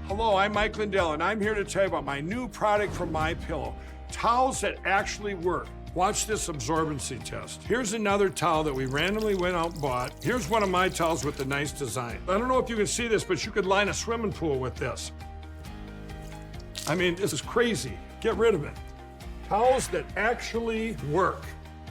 Hello, I'm Mike Lindell, and I'm here to tell you about my new product from MyPillow, towels that actually work. Watch this absorbency test. Here's another towel that we randomly went out and bought. Here's one of my towels with the nice design. I don't know if you can see this, but you could line a swimming pool with this. I mean, this is crazy. Get rid of it. Towels that actually work.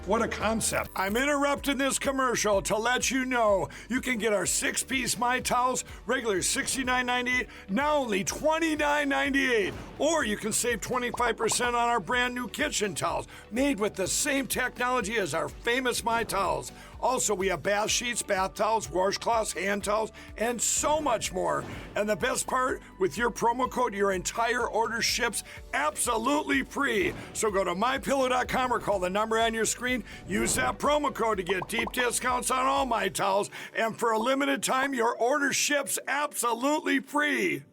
What a concept. I'm interrupting this commercial to let you know you can get our 6-piece My Towels, regular $69.98, now only $29.98. Or you can save 25% on our brand new kitchen towels, made with the same technology as our famous My Towels. Also, we have bath sheets, bath towels, washcloths, hand towels, and so much more. And the best part, with your promo code, your entire order ships absolutely free. So go to mypillow.com or call the number on your screen. Use that promo code to get deep discounts on all My Towels. And for a limited time, your order ships absolutely free.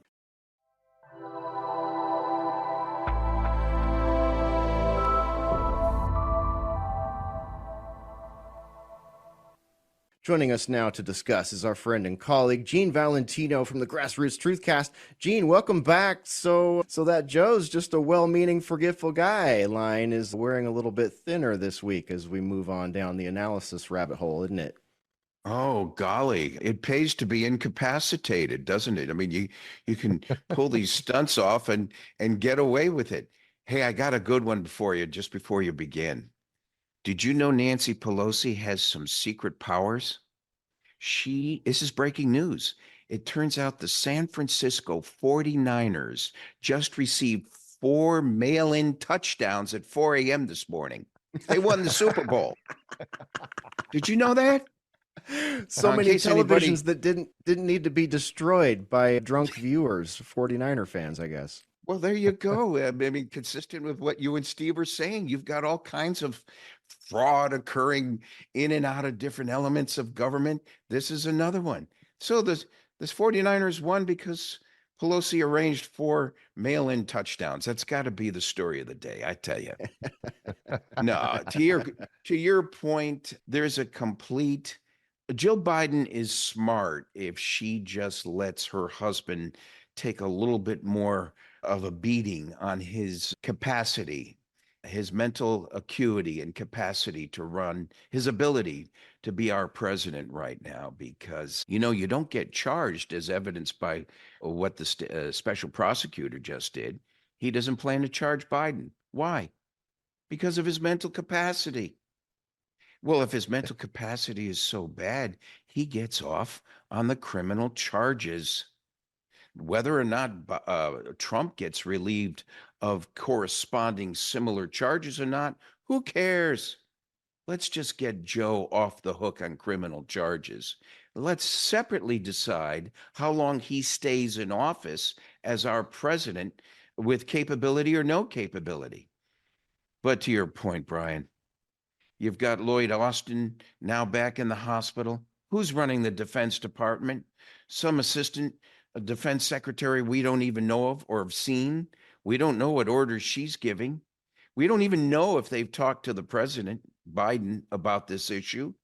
Joining us now to discuss is our friend and colleague, Gene Valentino from the Grassroots Truthcast. Gene, welcome back. So that Joe's just a well-meaning, forgetful guy line is wearing a little bit thinner this week as we move on down the analysis rabbit hole, isn't it? Oh, golly. It pays to be incapacitated, doesn't it? I mean, you can pull these stunts off and get away with it. Hey, I got a good one for you just before you begin. Did you know Nancy Pelosi has some secret powers? This is breaking news. It turns out the San Francisco 49ers just received 4 mail-in touchdowns at 4 a.m. this morning. They won the Super Bowl. Did you know that? So many televisions that didn't need to be destroyed by drunk viewers, 49er fans, I guess. Well, there you go. I mean, consistent with what you and Steve are saying, you've got all kinds of fraud occurring in and out of different elements of government. This is another one. So this 49ers won because Pelosi arranged 4 mail-in touchdowns. That's got to be the story of the day, I tell you. No, to your point, there's a complete. Jill Biden is smart if she just lets her husband take a little bit more of a beating on his capacity, his mental acuity and capacity to run, his ability to be our president right now, because, you don't get charged as evidenced by what the special prosecutor just did. He doesn't plan to charge Biden. Why? Because of his mental capacity. Well, if his mental capacity is so bad, he gets off on the criminal charges. Whether or not Trump gets relieved of corresponding similar charges or not, who cares? Let's just get Joe off the hook on criminal charges. Let's separately decide how long he stays in office as our president with capability or no capability. But to your point, Brian, you've got Lloyd Austin now back in the hospital. Who's running the Defense Department? Some assistant defense secretary we don't even know of or have seen. We don't know what orders she's giving. We don't even know if they've talked to the president, Biden, about this issue.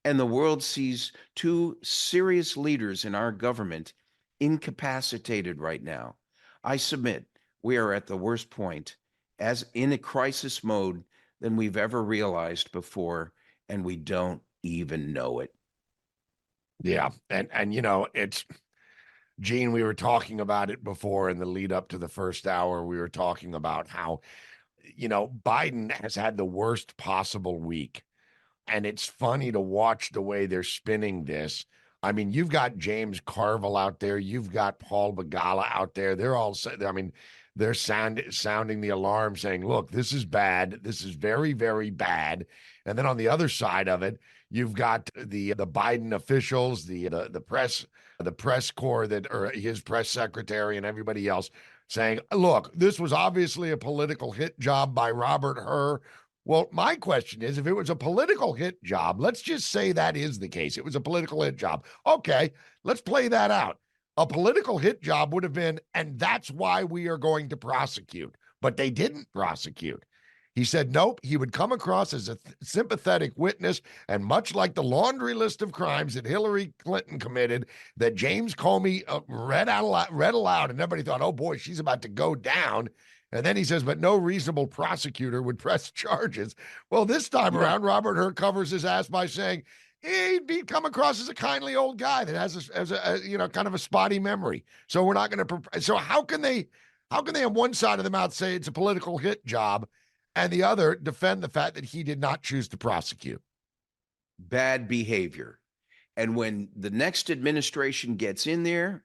And the world sees 2 serious leaders in our government incapacitated right now. I submit we are at the worst point, as in a crisis mode, than we've ever realized before, and we don't even know it. Yeah. And it's, Gene, we were talking about it before in the lead up to the first hour. We were talking about how, Biden has had the worst possible week. And it's funny to watch the way they're spinning this. I mean, you've got James Carville out there. You've got Paul Begala out there. They're all, they're sounding the alarm saying, look, this is bad. This is very, very bad. And then on the other side of it, you've got the Biden officials, the press corps or his press secretary and everybody else saying, look, this was obviously a political hit job by Robert Hur. Well, my question is, if it was a political hit job, let's just say that is the case. It was a political hit job. Okay, let's play that out. A political hit job would have been, and that's why we are going to prosecute. But they didn't prosecute. He said, nope, he would come across as a sympathetic witness. And much like the laundry list of crimes that Hillary Clinton committed, that James Comey read aloud, and everybody thought, oh boy, she's about to go down. And then he says, but no reasonable prosecutor would press charges. Well, this time around, Robert Hur covers his ass by saying he'd come across as a kindly old guy that has a kind of a spotty memory. So we're not going to. So how can they on one side of the mouth say it's a political hit job, and the other defend the fact that he did not choose to prosecute? Bad behavior. And when the next administration gets in there,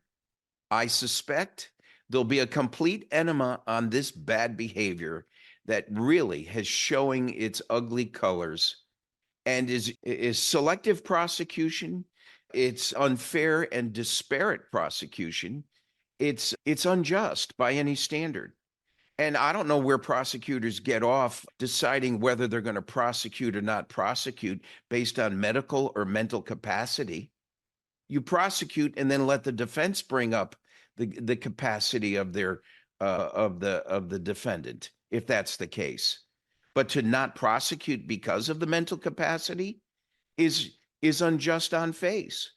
I suspect there'll be a complete enema on this bad behavior that really has showing its ugly colors and is selective prosecution. It's unfair and disparate prosecution. It's unjust by any standard. And I don't know where prosecutors get off deciding whether they're going to prosecute or not prosecute based on medical or mental capacity. You prosecute and then let the defense bring up the capacity of their of the defendant, if that's the case. But to not prosecute because of the mental capacity is unjust on face.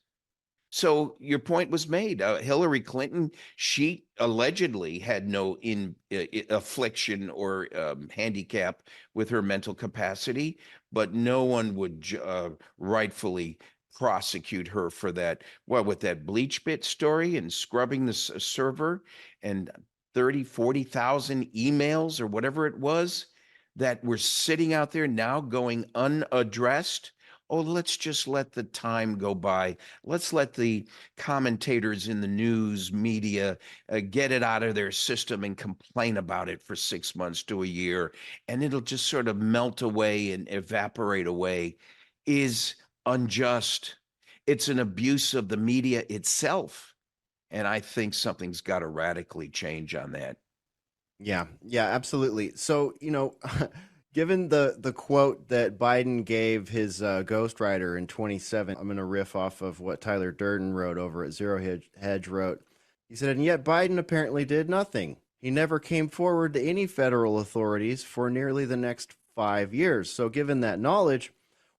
So your point was made. Hillary Clinton, she allegedly had no affliction or handicap with her mental capacity, but no one would rightfully prosecute her for that. Well, with that bleach bit story and scrubbing the server and 40,000 emails or whatever it was that were sitting out there now going unaddressed. Oh, let's just let the time go by. Let's let the commentators in the news media get it out of their system and complain about it for 6 months to a year, and it'll just sort of melt away and evaporate away, is unjust. It's an abuse of the media itself. And I think something's got to radically change on that. Yeah, absolutely. So, given the quote that Biden gave his ghostwriter in 27, I'm going to riff off of what Tyler Durden wrote over at Zero Hedge wrote. He said, and yet Biden apparently did nothing. He never came forward to any federal authorities for nearly the next 5 years. So given that knowledge,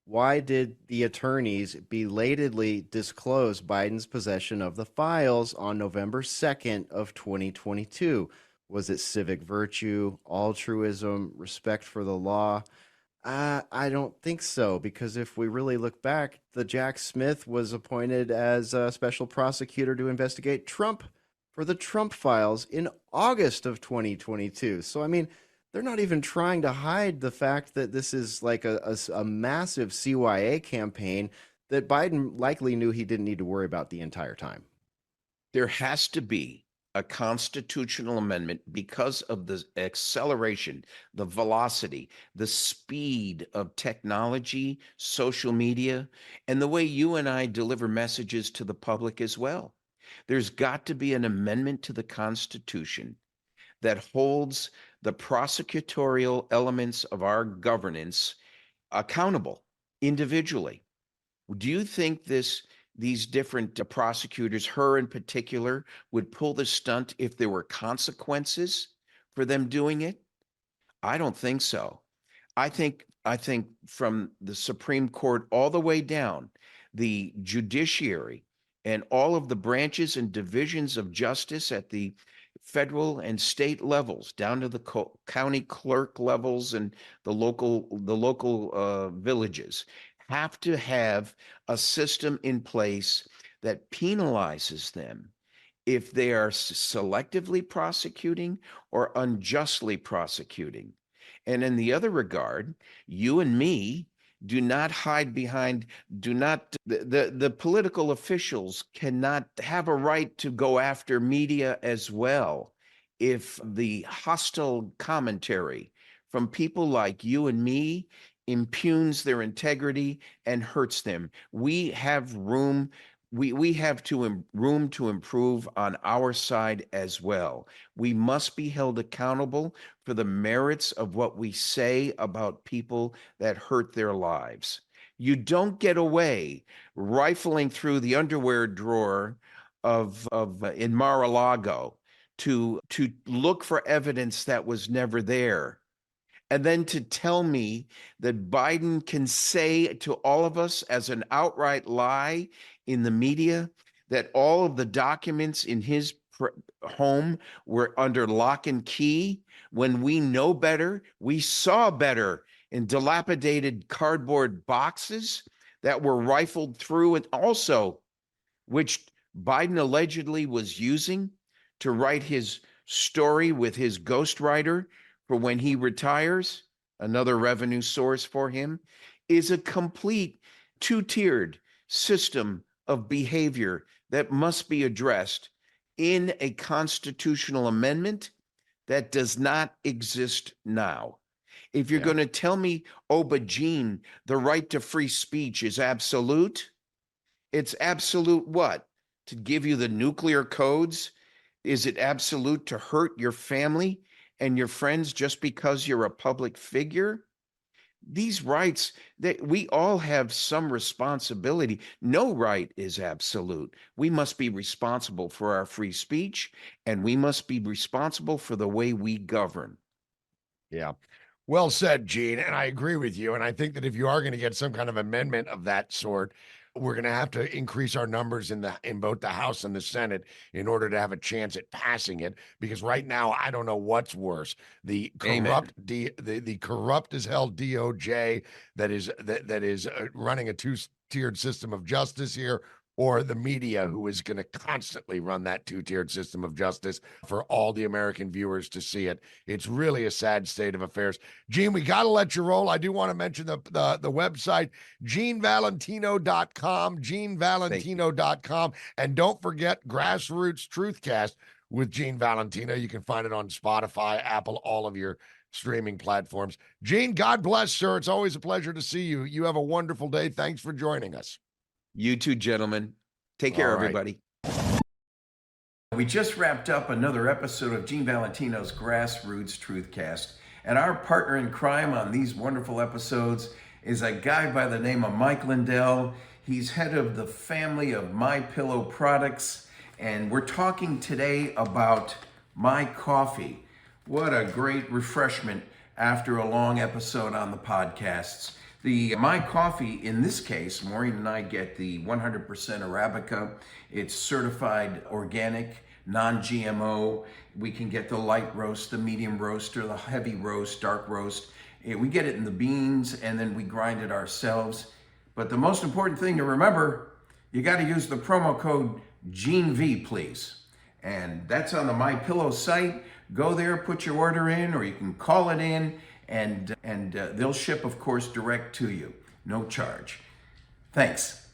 why did the attorneys belatedly disclose Biden's possession of the files on November 2nd of 2022? Was it civic virtue, altruism, respect for the law? I don't think so, because if we really look back, the Jack Smith was appointed as a special prosecutor to investigate Trump for the Trump files in August of 2022. So, I mean, they're not even trying to hide the fact that this is like a massive CYA campaign that Biden likely knew he didn't need to worry about the entire time. There has to be a constitutional amendment because of the acceleration, the velocity, the speed of technology, social media, and the way you and I deliver messages to the public as well. There's got to be an amendment to the Constitution that holds the prosecutorial elements of our governance accountable individually. Do you think these different prosecutors, her in particular, would pull the stunt if there were consequences for them doing it? I don't think so. I think from the Supreme Court all the way down, the judiciary and all of the branches and divisions of justice at the federal and state levels, down to the county clerk levels and the local villages, have to have a system in place that penalizes them if they are selectively prosecuting or unjustly prosecuting. And in the other regard, you and me do not hide behind, the political officials cannot have a right to go after media as well if the hostile commentary from people like you and me impugns their integrity and hurts them. We have room. We have room to improve on our side as well. We must be held accountable for the merits of what we say about people that hurt their lives. You don't get away rifling through the underwear drawer of in Mar-a-Lago to look for evidence that was never there. And then to tell me that Biden can say to all of us as an outright lie in the media that all of the documents in his home were under lock and key when we know better, we saw better in dilapidated cardboard boxes that were rifled through, and also which Biden allegedly was using to write his story with his ghostwriter for when he retires, another revenue source for him, is a complete two-tiered system of behavior that must be addressed in a constitutional amendment that does not exist now. If you're going to tell me, oh, but Gene, the right to free speech is absolute, it's absolute what? To give you the nuclear codes? Is it absolute to hurt your family and your friends just because you're a public figure? These rights, that we all have some responsibility. No right is absolute. We must be responsible for our free speech, and we must be responsible for the way we govern. Yeah. Well said, Gene. And I agree with you. And I think that if you are going to get some kind of amendment of that sort, we're going to have to increase our numbers in both the House and the Senate in order to have a chance at passing it. Because right now, I don't know what's worse: the corrupt the corrupt as hell DOJ that is running a two-tiered system of justice here, or the media, who is going to constantly run that two-tiered system of justice for all the American viewers to see it. It's really a sad state of affairs. Gene, we got to let you roll. I do want to mention the website, GeneValentino.com, GeneValentino.com. And don't forget Grassroots Truthcast with Gene Valentino. You can find it on Spotify, Apple, all of your streaming platforms. Gene, God bless, sir. It's always a pleasure to see you. You have a wonderful day. Thanks for joining us. You too, gentlemen. Take care, everybody. We just wrapped up another episode of Gene Valentino's Grassroots Truthcast. And our partner in crime on these wonderful episodes is a guy by the name of Mike Lindell. He's head of the family of My Pillow products. And we're talking today about My Coffee. What a great refreshment after a long episode on the podcasts. The My Coffee, in this case, Maureen and I get the 100% Arabica. It's certified organic, non-GMO. We can get the light roast, the medium roast, or the heavy roast, dark roast. We get it in the beans, and then we grind it ourselves. But the most important thing to remember, you got to use the promo code GeneV, please. And that's on the My Pillow site. Go there, put your order in, or you can call it in. And they'll ship, of course, direct to you. No charge. Thanks.